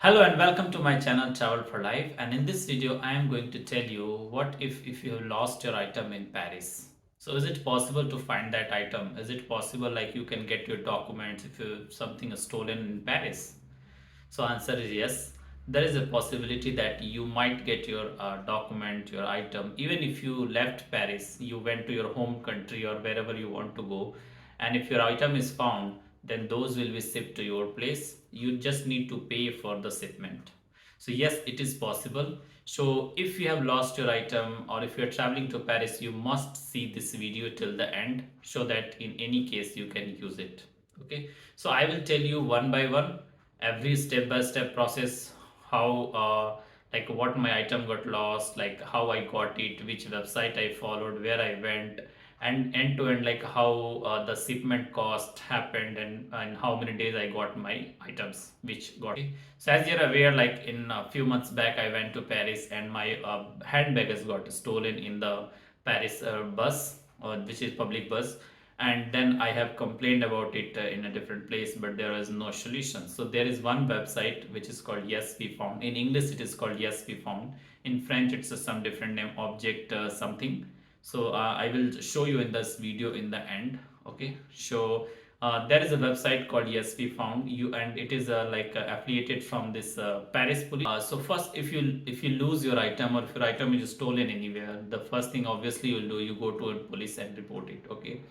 Hello and welcome to my channel Travel for Life, and in this video I am going to tell you what if you have lost your item in Paris. So is it possible to find that item? Is it possible like you can get your documents if something is stolen in Paris? So answer is yes. There is a possibility that you might get your document, your item, even if you left Paris, you went to your home country or wherever you want to go, and if your item is found, then those will be shipped to your place. You just need to pay for the shipment. So yes, it is possible. So if you have lost your item or if you are traveling to Paris, you must see this video till the end so that in any case you can use it. Okay, so I will tell you one by one every step by step process, how like what my item got lost, like how I got it, which website I followed, where I went, and end to end, like how the shipment cost happened, and how many days I got my items which got. So as you're aware, like in a few months back I went to Paris and my handbag has got stolen in the Paris bus, which is public bus, and then I have complained about it in a different place, but there is no solution. So there is one website which is called Yes We Found. In English it is called Yes We Found. In French it's some different name, object something. So I will show you in this video in the end. Okay, so there is a website called Yes We Found you, and it is affiliated from this Paris police. So first, if you lose your item or if your item is stolen anywhere, the first thing obviously you'll do, you go to a police and report it. Okay,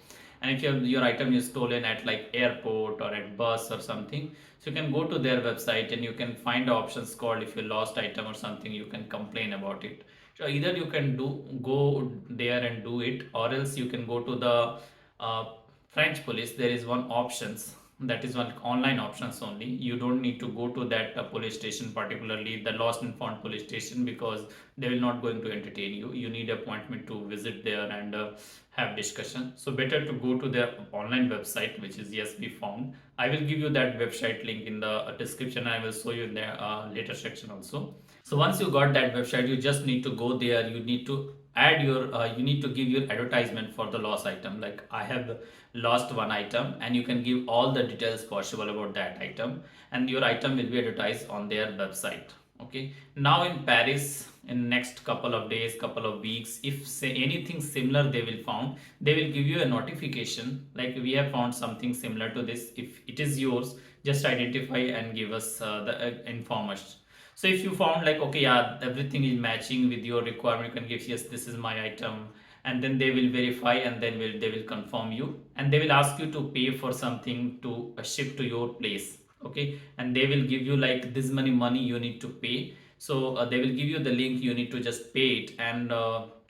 and if your item is stolen at like airport or at bus or something, so you can go to their website and you can find options called, if you lost item or something, you can complain about it. So either you can go there and do it, or else you can go to the uh, French police. There is one options, that is one online options only. You don't need to go to that police station, particularly the lost and found police station, because they will not going to entertain you. You need appointment to visit there and have discussion. So better to go to their online website, which is Yes We Found. I will give you that website link in the description. I will show you in the later section also. So once you got that website, you just need to go there. You need to add your you need to give your advertisement for the lost item. Like I have lost one item, and you can give all the details possible about that item, and your item will be advertised on their website. Okay, now in Paris, in next couple of days, couple of weeks, if say anything similar they will found, they will give you a notification like, we have found something similar to this. If it is yours, just identify and give us the inform us. So if you found like, okay, yeah, everything is matching with your requirement, you can give yes, this is my item, and then they will verify, and then they will confirm you, and they will ask you to pay for something to ship to your place. Okay, and they will give you like this money you need to pay. So they will give you the link, you need to just pay it, and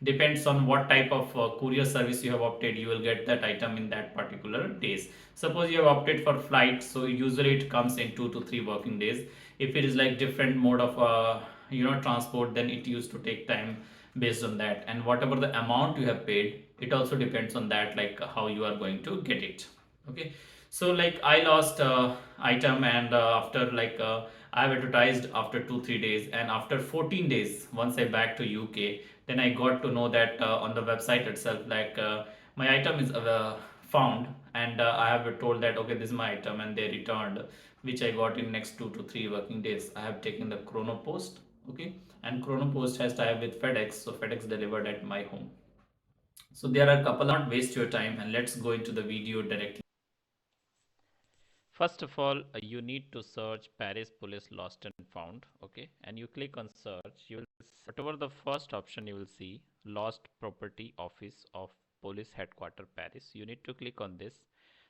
depends on what type of courier service you have opted, you will get that item in that particular days. Suppose you have opted for flight, so usually it comes in 2 to 3 working days. If it is like different mode of transport, then it used to take time based on that, and whatever the amount you have paid, it also depends on that, like how you are going to get it. Okay, so like I lost item, and after I've advertised after 2 3 days, and after 14 days, once I back to UK, then I got to know that on the website itself, like my item is found, and I have told that okay, this is my item, and they returned, which I got in next 2 to 3 working days. I have taken the chrono post. Okay, and chrono post has tie with FedEx, so FedEx delivered at my home. So there are a couple, not waste your time, and let's go into the video directly. First of all, you need to search Paris Police Lost and Found. Okay, and you click on search. You will whatever the first option you will see, Lost Property Office of Police Headquarter Paris. You need to click on this.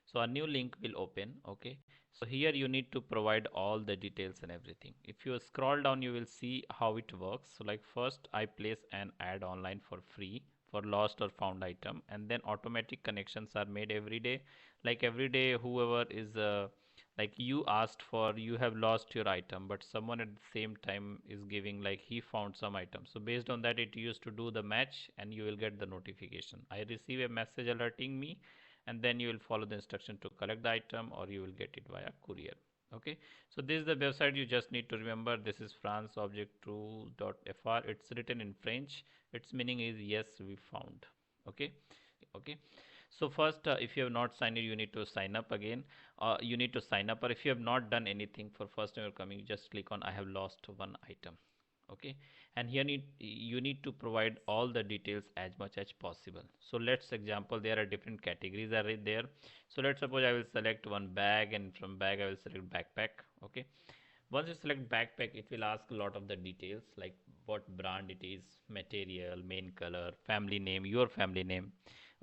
So a new link will open. Okay, so here you need to provide all the details and everything. If you scroll down, you will see how it works. So like first, I place an ad online for free for lost or found item, and then automatic connections are made every day. Like every day, whoever is like you asked for, you have lost your item, but someone at the same time is giving like he found some item. So based on that, it used to do the match, and you will get the notification. I receive a message alerting me, and then you will follow the instruction to collect the item, or you will get it via courier. Okay, so this is the website. You just need to remember, this is France object true.fr. It's written in French. Its meaning is yes, we found. Okay, okay, So first, if you have not signed in, you need to sign up again. You need to sign up, or if you have not done anything for first time you're coming, you just click on I have lost one item. Okay, and here you need to provide all the details as much as possible. So let's example there are different categories are there. So let's suppose I will select one bag, and from bag I will select backpack. Okay, once you select backpack, it will ask a lot of the details like what brand it is, material, main color, family name, your family name.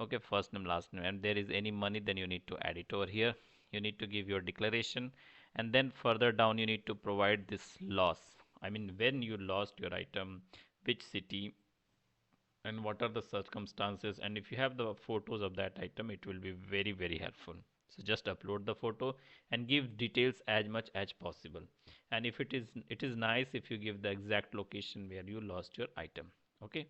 Okay, first name, last name, and there is any money, then you need to add it over here. You need to give your declaration, and then further down you need to provide this loss. I mean, when you lost your item, which city, and what are the circumstances, and if you have the photos of that item, it will be very very helpful. So just upload the photo and give details as much as possible. And if it is nice if you give the exact location where you lost your item. Okay,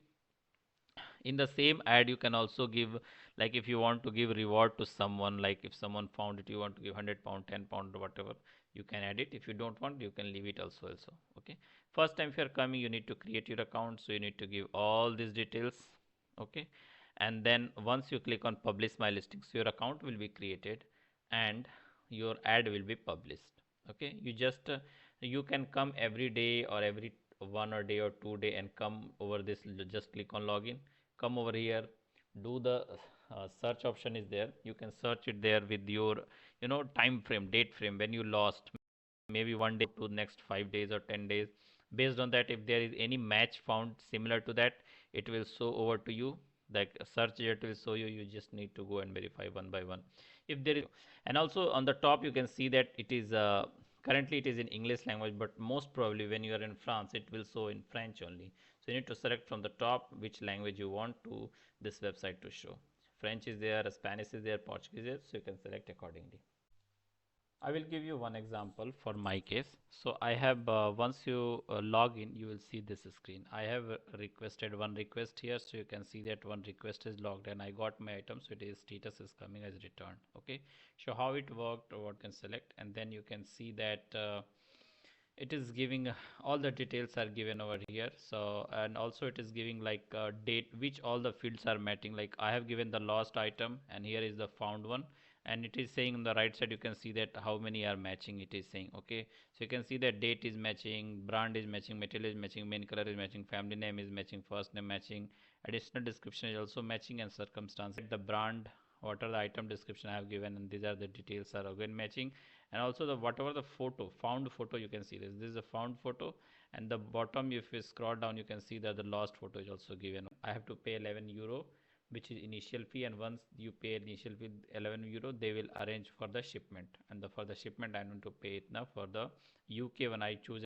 in the same ad you can also give, like if you want to give reward to someone, like if someone found it, you want to give 100 pound, 10 pound, or whatever, you can add it. If you don't want, you can leave it also. Okay, first time if you're coming, you need to create your account, so you need to give all these details. Okay, and then once you click on publish my listings, your account will be created and your ad will be published. Okay, you can come every day or every 1 or day or 2 day and come over this. Just click on login, come over here, do the search option is there. You can search it there with your time frame, date frame when you lost, maybe 1 day to next 5 days or 10 days. Based on that, if there is any match found similar to that, it will show over to you. Like search it will show you. You just need to go and verify one by one if there is. And also on the top you can see that it is currently it is in English language, but most probably when you are in France it will show in French only. So you need to select from the top which language you want to this website to show. French is there, Spanish is there, Portuguese is there, so you can select accordingly. I will give you one example for my case. So I have once you log in, you will see this screen. I have requested one request here, so you can see that one request is logged and I got my item, so it is status is coming as returned. Okay, so how it worked or what can select, and then you can see that it is giving all the details are given over here. So and also it is giving like date which all the fields are matching. Like I have given the lost item and here is the found one, and it is saying on the right side you can see that how many are matching. It is saying okay, so you can see that date is matching, brand is matching, material is matching, main color is matching, family name is matching, first name matching, additional description is also matching, and circumstances, the brand, what are the item description I have given, and these are the details are again matching. And also the whatever the photo, found photo, you can see this is a found photo. And the bottom if you scroll down you can see that the lost photo is also given. I have to pay 11 euro, which is initial fee, and once you pay initial fee 11 euro, they will arrange for the shipment, and for the shipment I need to pay it now for the UK when I choose.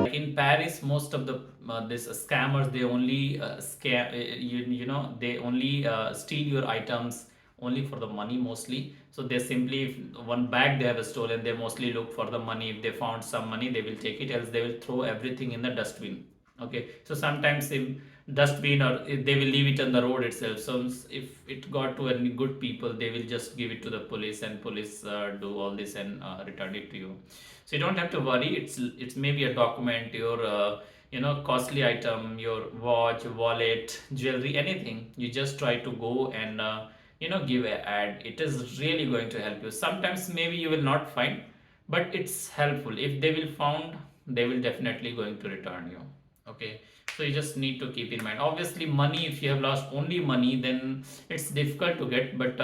Like in Paris, most of the this scammers, they only scam they only steal your items only for the money mostly. So they simply, if one bag they have stolen, they mostly look for the money. If they found some money, they will take it, else they will throw everything in the dustbin. Okay, so sometimes if dustbin, or if they will leave it on the road itself. So if it got to any good people, they will just give it to the police, and police do all this and return it to you. So you don't have to worry. It's maybe a document, your costly item, your watch, wallet, jewelry, anything. You just try to go and give a ad. It is really going to help you. Sometimes maybe you will not find, but it's helpful. If they will found, they will definitely going to return you. Okay, so you just need to keep in mind. Obviously money, if you have lost only money, then it's difficult to get. But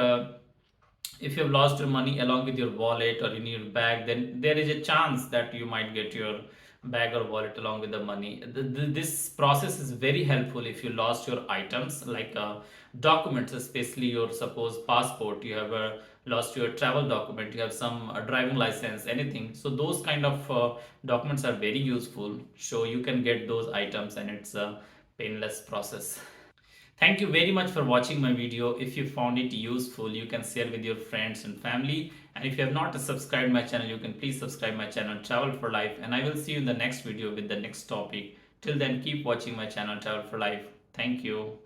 if you've lost your money along with your wallet or in your bag, then there is a chance that you might get your bag or wallet along with the money. This process is very helpful if you lost your items, like documents, especially your suppose passport, you have lost your travel document, you have some driving license, anything. So those kind of documents are very useful, so you can get those items, and it's a painless process. Thank you very much for watching my video. If you found it useful, you can share with your friends and family. And if you have not subscribed my channel, you can please subscribe my channel Travel for Life. And I will see you in the next video with the next topic. Till then, keep watching my channel Travel for Life. Thank you.